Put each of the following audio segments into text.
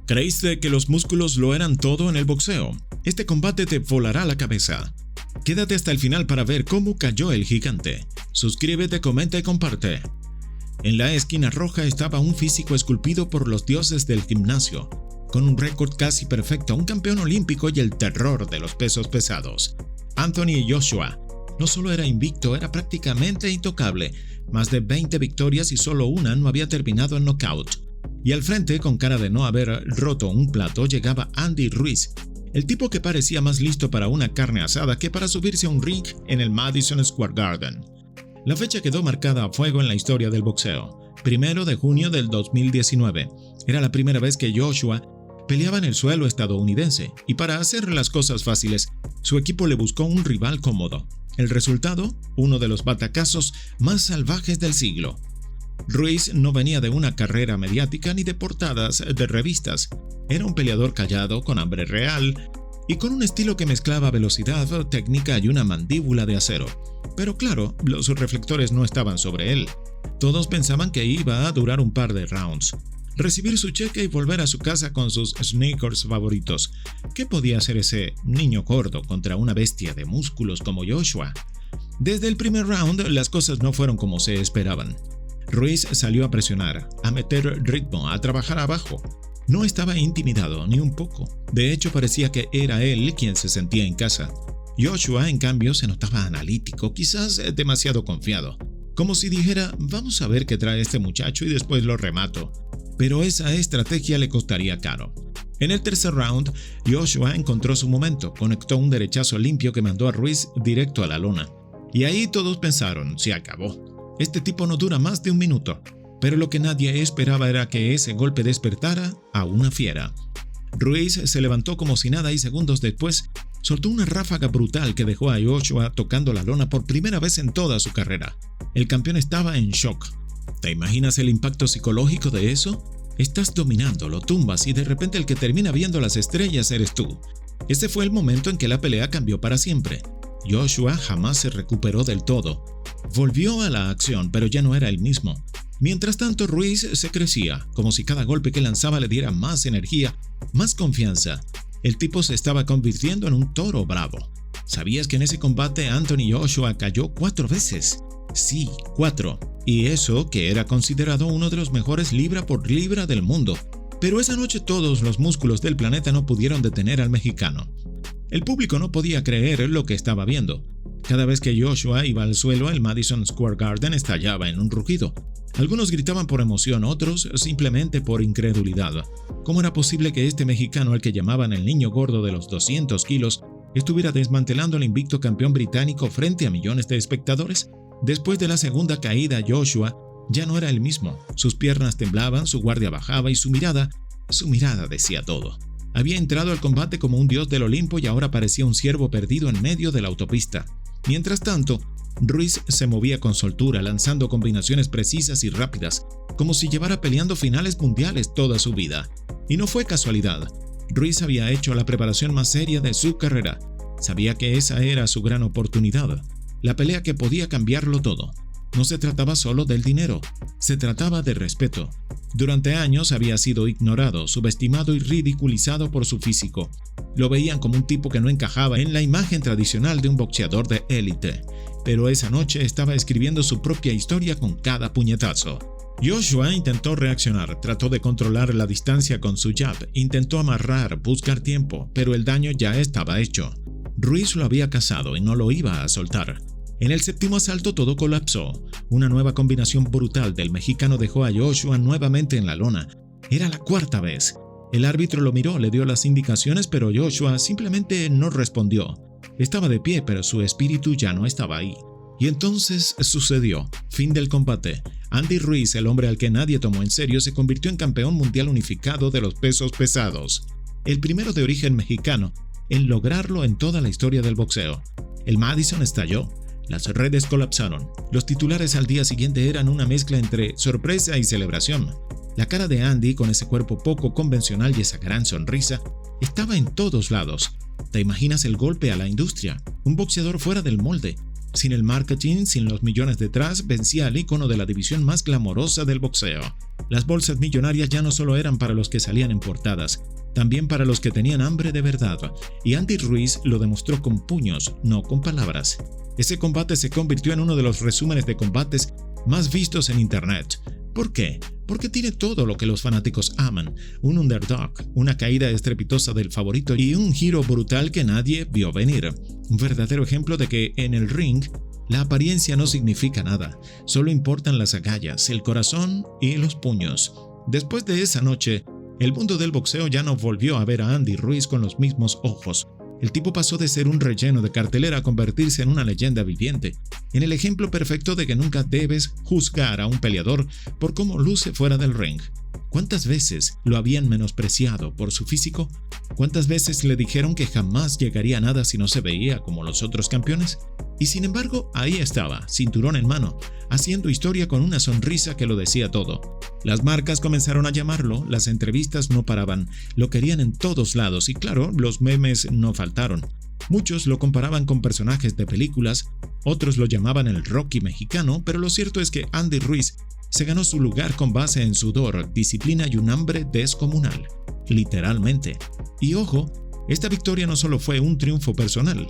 ¿Creíste que los músculos lo eran todo en el boxeo? Este combate te volará la cabeza. Quédate hasta el final para ver cómo cayó el gigante. Suscríbete, comenta y comparte. En la esquina roja estaba un físico esculpido por los dioses del gimnasio, con un récord casi perfecto, un campeón olímpico y el terror de los pesos pesados. Anthony Joshua no solo era invicto, era prácticamente intocable. Más de 20 victorias y solo una no había terminado en knockout. Y al frente, con cara de no haber roto un plato, llegaba Andy Ruiz, el tipo que parecía más listo para una carne asada que para subirse a un ring en el Madison Square Garden. La fecha quedó marcada a fuego en la historia del boxeo. 1 de junio del 2019. Era la primera vez que Joshua peleaba en el suelo estadounidense, y para hacer las cosas fáciles, su equipo le buscó un rival cómodo. El resultado, uno de los batacazos más salvajes del siglo. Ruiz no venía de una carrera mediática ni de portadas de revistas. Era un peleador callado, con hambre real y con un estilo que mezclaba velocidad, técnica y una mandíbula de acero. Pero claro, los reflectores no estaban sobre él. Todos pensaban que iba a durar un par de rounds, recibir su cheque y volver a su casa con sus sneakers favoritos. ¿Qué podía hacer ese niño gordo contra una bestia de músculos como Joshua? Desde el primer round, las cosas no fueron como se esperaban. Ruiz salió a presionar, a meter ritmo, a trabajar abajo. No estaba intimidado ni un poco. De hecho, parecía que era él quien se sentía en casa. Joshua, en cambio, se notaba analítico, quizás demasiado confiado. Como si dijera, vamos a ver qué trae este muchacho y después lo remato. Pero esa estrategia le costaría caro. En el tercer round, Joshua encontró su momento, conectó un derechazo limpio que mandó a Ruiz directo a la lona. Y ahí todos pensaron, se acabó. Este tipo no dura más de un minuto, pero lo que nadie esperaba era que ese golpe despertara a una fiera. Ruiz se levantó como si nada y segundos después soltó una ráfaga brutal que dejó a Joshua tocando la lona por primera vez en toda su carrera. El campeón estaba en shock. ¿Te imaginas el impacto psicológico de eso? Estás dominando, lo tumbas y de repente el que termina viendo las estrellas eres tú. Ese fue el momento en que la pelea cambió para siempre. Joshua jamás se recuperó del todo. Volvió a la acción, pero ya no era el mismo. Mientras tanto, Ruiz se crecía, como si cada golpe que lanzaba le diera más energía, más confianza. El tipo se estaba convirtiendo en un toro bravo. ¿Sabías que en ese combate Anthony Joshua cayó 4 veces? Sí, 4. Y eso que era considerado uno de los mejores libra por libra del mundo. Pero esa noche todos los músculos del planeta no pudieron detener al mexicano. El público no podía creer lo que estaba viendo. Cada vez que Joshua iba al suelo, el Madison Square Garden estallaba en un rugido. Algunos gritaban por emoción, otros simplemente por incredulidad. ¿Cómo era posible que este mexicano, al que llamaban el niño gordo de los 200 kilos, estuviera desmantelando al invicto campeón británico frente a millones de espectadores? Después de la segunda caída, Joshua ya no era el mismo. Sus piernas temblaban, su guardia bajaba y su mirada decía todo. Había entrado al combate como un dios del Olimpo y ahora parecía un ciervo perdido en medio de la autopista. Mientras tanto, Ruiz se movía con soltura, lanzando combinaciones precisas y rápidas, como si llevara peleando finales mundiales toda su vida. Y no fue casualidad. Ruiz había hecho la preparación más seria de su carrera. Sabía que esa era su gran oportunidad, la pelea que podía cambiarlo todo. No se trataba solo del dinero, se trataba de respeto. Durante años había sido ignorado, subestimado y ridiculizado por su físico. Lo veían como un tipo que no encajaba en la imagen tradicional de un boxeador de élite. Pero esa noche estaba escribiendo su propia historia con cada puñetazo. Joshua intentó reaccionar, trató de controlar la distancia con su jab, intentó amarrar, buscar tiempo, pero el daño ya estaba hecho. Ruiz lo había cazado y no lo iba a soltar. En el séptimo asalto todo colapsó. Una nueva combinación brutal del mexicano dejó a Joshua nuevamente en la lona. Era la 4ª vez. El árbitro lo miró, le dio las indicaciones, pero Joshua simplemente no respondió. Estaba de pie, pero su espíritu ya no estaba ahí. Y entonces sucedió. Fin del combate. Andy Ruiz, el hombre al que nadie tomó en serio, se convirtió en campeón mundial unificado de los pesos pesados. El primero de origen mexicano en lograrlo en toda la historia del boxeo. El Madison estalló. Las redes colapsaron. Los titulares al día siguiente eran una mezcla entre sorpresa y celebración. La cara de Andy, con ese cuerpo poco convencional y esa gran sonrisa, estaba en todos lados. ¿Te imaginas el golpe a la industria? Un boxeador fuera del molde. Sin el marketing, sin los millones detrás, vencía al ícono de la división más glamorosa del boxeo. Las bolsas millonarias ya no solo eran para los que salían en portadas, también para los que tenían hambre de verdad, y Andy Ruiz lo demostró con puños, no con palabras. Ese combate se convirtió en uno de los resúmenes de combates más vistos en internet. ¿Por qué? Porque tiene todo lo que los fanáticos aman: un underdog, una caída estrepitosa del favorito y un giro brutal que nadie vio venir. Un verdadero ejemplo de que en el ring la apariencia no significa nada, solo importan las agallas, el corazón y los puños. Después de esa noche, el mundo del boxeo ya no volvió a ver a Andy Ruiz con los mismos ojos. El tipo pasó de ser un relleno de cartelera a convertirse en una leyenda viviente, en el ejemplo perfecto de que nunca debes juzgar a un peleador por cómo luce fuera del ring. ¿Cuántas veces lo habían menospreciado por su físico? ¿Cuántas veces le dijeron que jamás llegaría a nada si no se veía como los otros campeones? Y sin embargo, ahí estaba, cinturón en mano, haciendo historia con una sonrisa que lo decía todo. Las marcas comenzaron a llamarlo, las entrevistas no paraban, lo querían en todos lados y claro, los memes no faltaron. Muchos lo comparaban con personajes de películas, otros lo llamaban el Rocky mexicano, pero lo cierto es que Andy Ruiz se ganó su lugar con base en sudor, disciplina y un hambre descomunal. Literalmente. Y ojo, esta victoria no solo fue un triunfo personal,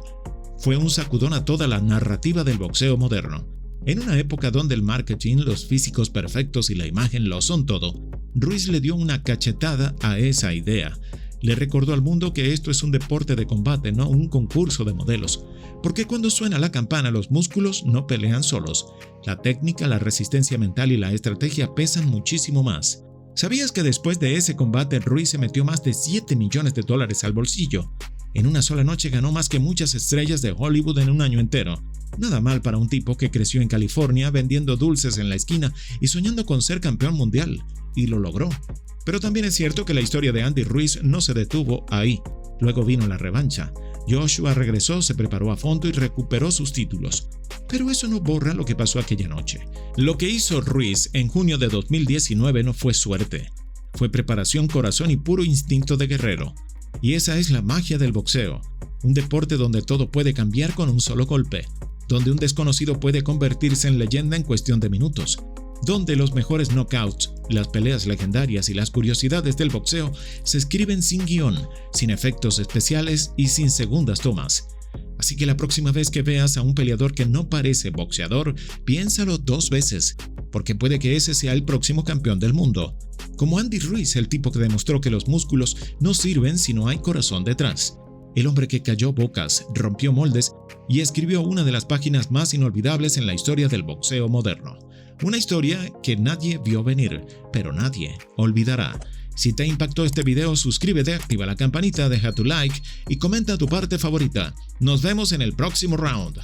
fue un sacudón a toda la narrativa del boxeo moderno. En una época donde el marketing, los físicos perfectos y la imagen lo son todo, Ruiz le dio una cachetada a esa idea. Le recordó al mundo que esto es un deporte de combate, no un concurso de modelos. Porque cuando suena la campana, los músculos no pelean solos. La técnica, la resistencia mental y la estrategia pesan muchísimo más. ¿Sabías que después de ese combate Ruiz se metió más de $7 millones al bolsillo? En una sola noche ganó más que muchas estrellas de Hollywood en un año entero. Nada mal para un tipo que creció en California vendiendo dulces en la esquina y soñando con ser campeón mundial. Y lo logró. Pero también es cierto que la historia de Andy Ruiz no se detuvo ahí. Luego vino la revancha. Joshua regresó, se preparó a fondo y recuperó sus títulos. Pero eso no borra lo que pasó aquella noche. Lo que hizo Ruiz en junio de 2019 no fue suerte. Fue preparación, corazón y puro instinto de guerrero. Y esa es la magia del boxeo. Un deporte donde todo puede cambiar con un solo golpe. Donde un desconocido puede convertirse en leyenda en cuestión de minutos. Donde los mejores knockouts, las peleas legendarias y las curiosidades del boxeo se escriben sin guión, sin efectos especiales y sin segundas tomas. Así que la próxima vez que veas a un peleador que no parece boxeador, piénsalo 2 veces, porque puede que ese sea el próximo campeón del mundo. Como Andy Ruiz, el tipo que demostró que los músculos no sirven si no hay corazón detrás. El hombre que cayó bocas, rompió moldes y escribió una de las páginas más inolvidables en la historia del boxeo moderno. Una historia que nadie vio venir, pero nadie olvidará. Si te impactó este video, suscríbete, activa la campanita, deja tu like y comenta tu parte favorita. Nos vemos en el próximo round.